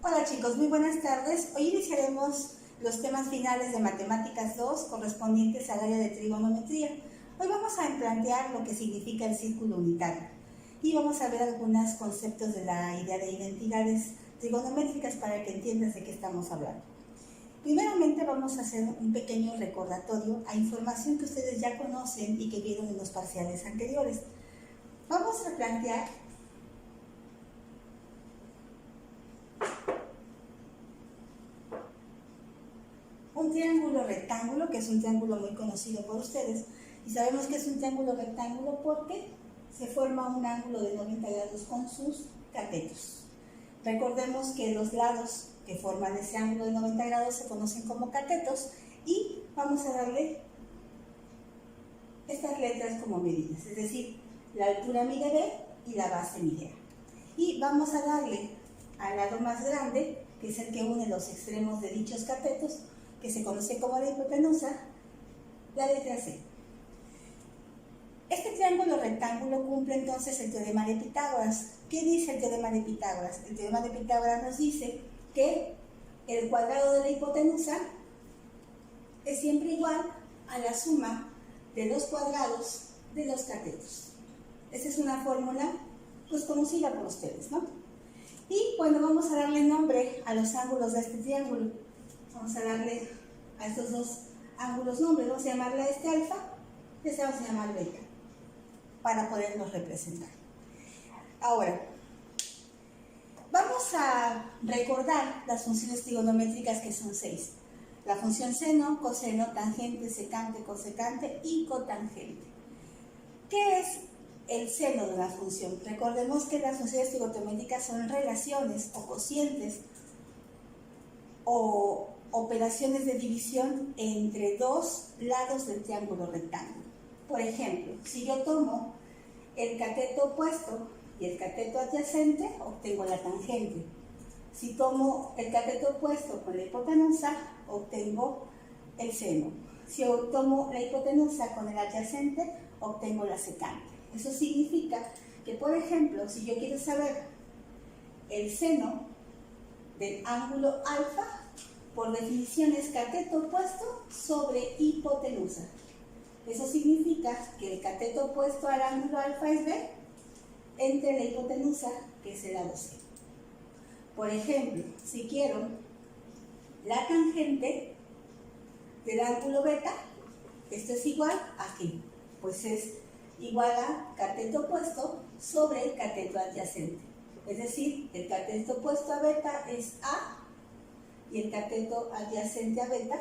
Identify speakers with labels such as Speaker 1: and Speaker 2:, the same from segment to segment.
Speaker 1: Hola chicos, muy buenas tardes. Hoy iniciaremos los temas finales de Matemáticas 2 correspondientes al área de trigonometría. Hoy vamos a plantear lo que significa el círculo unitario y vamos a ver algunos conceptos de la idea de identidades trigonométricas para que entiendas de qué estamos hablando. Primeramente vamos a hacer un pequeño recordatorio a información que ustedes ya conocen y que vieron en los parciales anteriores. Vamos a plantear un triángulo rectángulo, que es un triángulo muy conocido por ustedes, y sabemos que es un triángulo rectángulo porque se forma un ángulo de 90 grados con sus catetos. Recordemos que los lados que forman ese ángulo de 90 grados se conocen como catetos y vamos a darle estas letras como medidas, es decir, la altura mide B y la base mide A. Y vamos a darle al lado más grande, que es el que une los extremos de dichos catetos, que se conoce como la hipotenusa, la letra C. Este triángulo rectángulo cumple entonces el teorema de Pitágoras. ¿Qué dice el teorema de Pitágoras? El teorema de Pitágoras nos dice que el cuadrado de la hipotenusa es siempre igual a la suma de los cuadrados de los catetos. Esa es una fórmula pues conocida por ustedes, ¿no? Y bueno, vamos a darle nombre a los ángulos de este triángulo. Vamos a darle a estos dos ángulos nombres. Vamos a llamarle a este alfa y este vamos a llamar beta para poderlos representar. Ahora, vamos a recordar las funciones trigonométricas, que son 6. La función seno, coseno, tangente, secante, cosecante y cotangente. ¿Qué es el seno de la función? Recordemos que las funciones trigonométricas son relaciones o cocientes o operaciones de división entre dos lados del triángulo rectángulo. Por ejemplo, si yo tomo el cateto opuesto y el cateto adyacente, obtengo la tangente. Si tomo el cateto opuesto con la hipotenusa, obtengo el seno. Si yo tomo la hipotenusa con el adyacente, obtengo la secante. Eso significa que, por ejemplo, si yo quiero saber el seno del ángulo alfa, por definición es cateto opuesto sobre hipotenusa. Eso significa que el cateto opuesto al ángulo alfa es B entre la hipotenusa, que es el lado C. Por ejemplo, si quiero la tangente del ángulo beta, esto es igual a ¿qué? Pues es igual a cateto opuesto sobre el cateto adyacente. Es decir, el cateto opuesto a beta es A y el cateto adyacente a beta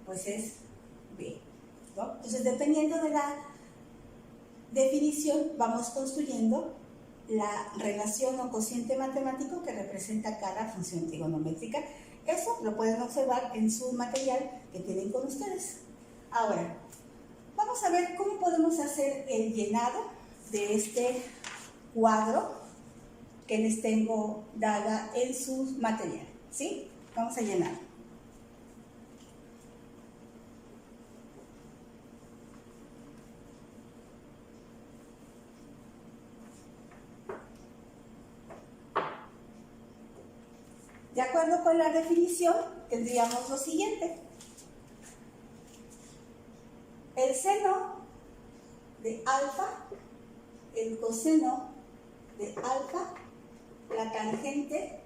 Speaker 1: pues es B, ¿no? Entonces, dependiendo de la definición, vamos construyendo la relación o cociente matemático que representa cada función trigonométrica. Eso lo pueden observar en su material que tienen con ustedes. Ahora, vamos a ver cómo podemos hacer el llenado de este cuadro que les tengo dada en su material, ¿sí? Vamos a llenar. De acuerdo con la definición, tendríamos lo siguiente. El seno de alfa, el coseno de alfa, la tangente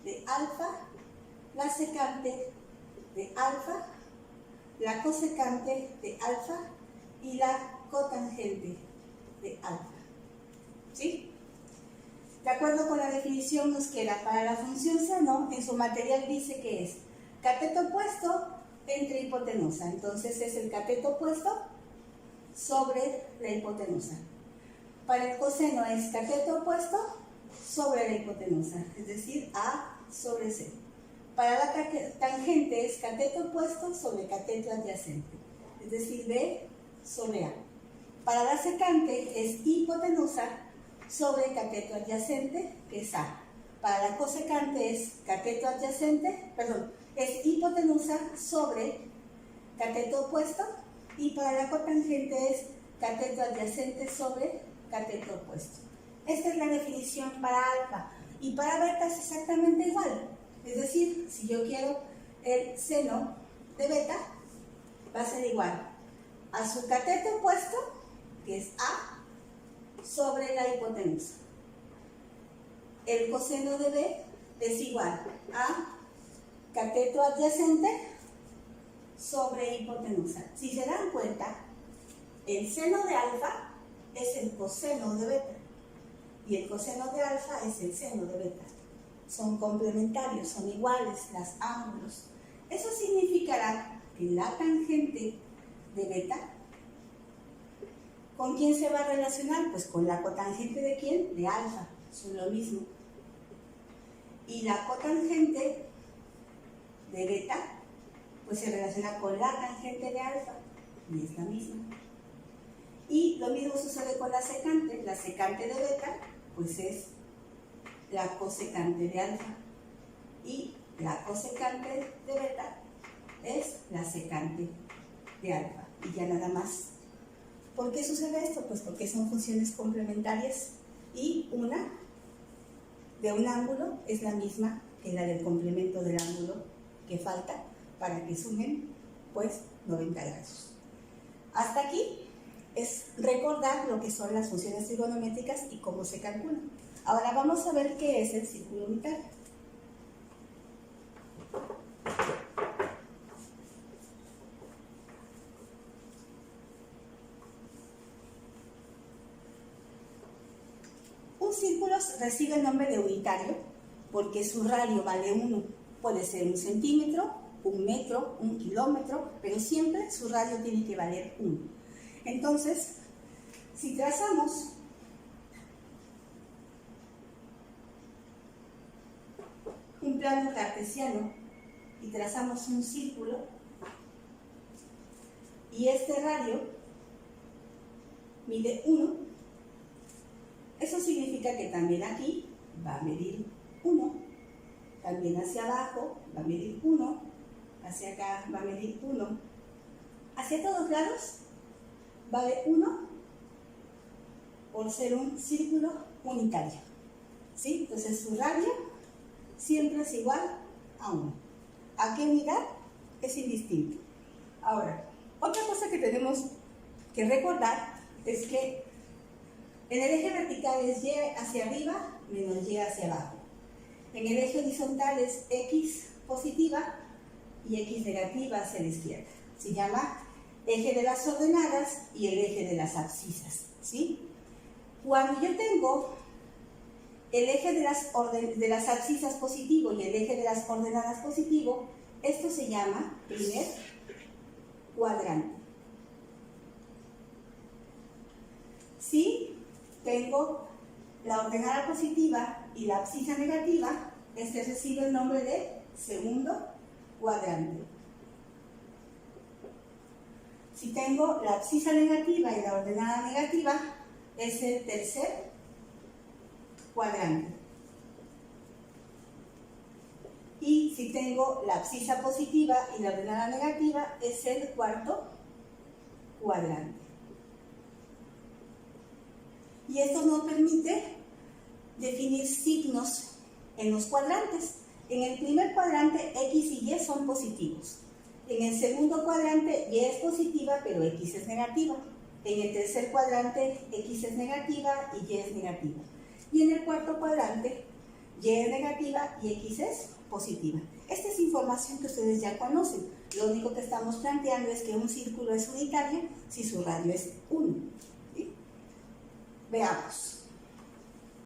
Speaker 1: de alfa, la secante de alfa, la cosecante de alfa y la cotangente de alfa. ¿Sí? De acuerdo con la definición nos queda para la función seno, en su material dice que es cateto opuesto entre hipotenusa. Entonces es el cateto opuesto sobre la hipotenusa. Para el coseno es cateto opuesto sobre la hipotenusa, es decir, A sobre C. Para la tangente es cateto opuesto sobre cateto adyacente, es decir, B sobre A. Para la secante es hipotenusa sobre cateto adyacente, que es A. Para la cosecante es cateto adyacente, es hipotenusa sobre cateto opuesto, y para la cotangente es cateto adyacente sobre cateto opuesto. Esta es la definición para alfa, y para beta es exactamente igual. Es decir, si yo quiero el seno de beta, va a ser igual a su cateto opuesto, que es A, sobre la hipotenusa. El coseno de B es igual a cateto adyacente sobre hipotenusa. Si se dan cuenta, el seno de alfa es el coseno de beta y el coseno de alfa es el seno de beta. Son complementarios, son iguales los ángulos. Eso significará que la tangente de beta, ¿con quién se va a relacionar? Pues con la cotangente de ¿quién? De alfa, son lo mismo. Y la cotangente de beta, pues se relaciona con la tangente de alfa, y es la misma. Y lo mismo sucede con la secante. La secante de beta, pues es la cosecante de alfa. Y la cosecante de beta es la secante de alfa. Y ya nada más. ¿Por qué sucede esto? Pues porque son funciones complementarias y una de un ángulo es la misma que la del complemento del ángulo que falta para que sumen pues 90 grados. Hasta aquí es recordar lo que son las funciones trigonométricas y cómo se calculan. Ahora vamos a ver qué es el círculo unitario. Un círculo recibe el nombre de unitario porque su radio vale 1. Puede ser 1 centímetro, 1 metro, 1 kilómetro, pero siempre su radio tiene que valer 1. Entonces, si trazamos un plano cartesiano y trazamos un círculo y este radio mide 1, eso significa que también aquí va a medir 1, también hacia abajo va a medir 1, hacia acá va a medir 1, hacia todos lados vale 1 por ser un círculo unitario, ¿sí? Entonces su radio siempre es igual a 1. ¿A qué unidad? Es indistinto. Ahora, otra cosa que tenemos que recordar es que en el eje vertical es Y hacia arriba menos Y hacia abajo. En el eje horizontal es X positiva y X negativa hacia la izquierda. Se llama eje de las ordenadas y el eje de las abscisas, ¿sí? Cuando yo tengo el eje de las abscisas positivo y el eje de las ordenadas positivo, esto se llama primer cuadrante. Si tengo la ordenada positiva y la abscisa negativa, este recibe el nombre de segundo cuadrante. Si tengo la abscisa negativa y la ordenada negativa, es el tercer cuadrante. Y si tengo la abscisa positiva y la ordenada negativa, es el cuarto cuadrante. Y esto nos permite definir signos en los cuadrantes. En el primer cuadrante, X y Y son positivos. En el segundo cuadrante, Y es positiva, pero X es negativa. En el tercer cuadrante, X es negativa y Y es negativa. Y en el cuarto cuadrante, Y es negativa y X es positiva. Esta es información que ustedes ya conocen. Lo único que estamos planteando es que un círculo es unitario si su radio es 1. ¿Sí? Veamos.